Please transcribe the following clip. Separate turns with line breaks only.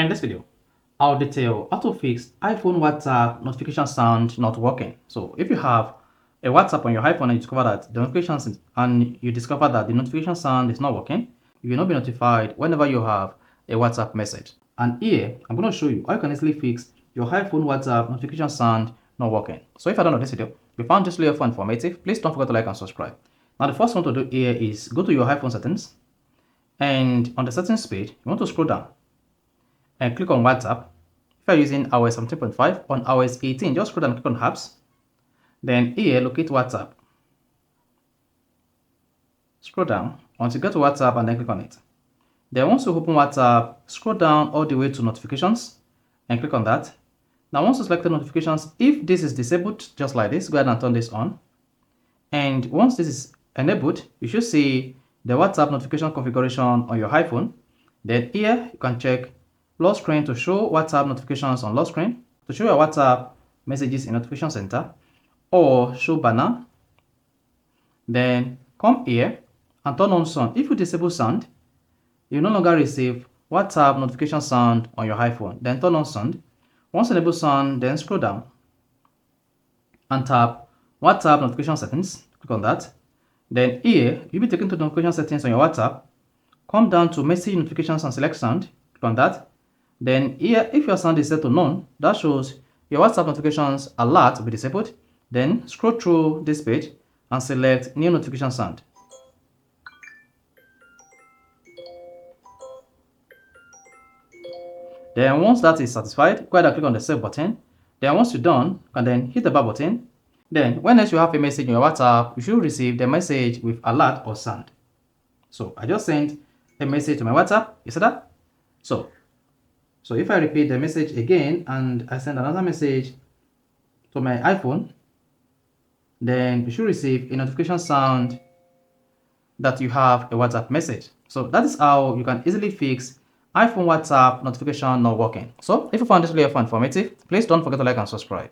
In this video, I'll detail how to fix iPhone WhatsApp notification sound not working. So if you have a WhatsApp on your iPhone and you discover that the notification sound is not working, you will not be notified whenever you have a WhatsApp message. And here, I'm going to show you how you can easily fix your iPhone WhatsApp notification sound not working. So if I don't know this video, if you found this video helpful and informative, please don't forget to like and subscribe. Now the first one to do here is go to your iPhone settings, and on the settings page, you want to scroll down and click on WhatsApp. If you're using iOS 17.5, on iOS 18, just scroll down and click on apps. Then here, locate WhatsApp. Scroll down until you get to WhatsApp and then click on it. Then once you open WhatsApp, scroll down all the way to notifications and click on that. Now once you select the notifications, if this is disabled, just like this, go ahead and turn this on. And once this is enabled, you should see the WhatsApp notification configuration on your iPhone. Then here, you can check lock screen to show WhatsApp notifications on lock screen, to show your WhatsApp messages in notification center, or show banner. Then come here and turn on sound. If you disable sound, you no longer receive WhatsApp notification sound on your iPhone. Then turn on sound. Once enable sound, then scroll down and tap WhatsApp notification settings. Click on that. Then here, you'll be taken to the notification settings on your WhatsApp. Come down to message notifications and select sound. Click on that. Then here, if your sound is set to none, that shows your WhatsApp notifications alert will be disabled. Then scroll through this page and select new notification sound. Then once that is satisfied, go ahead and click on the save button. Then once you're done, you can then hit the back button. Then when next you have a message in your WhatsApp, you should receive the message with alert or sound. So I just sent a message to my WhatsApp. You see that? So if I repeat the message again and I send another message to my iPhone, then you should receive a notification sound that you have a WhatsApp message. So that is how you can easily fix iPhone WhatsApp notification not working. So if you found this video helpful and informative, please don't forget to like and subscribe.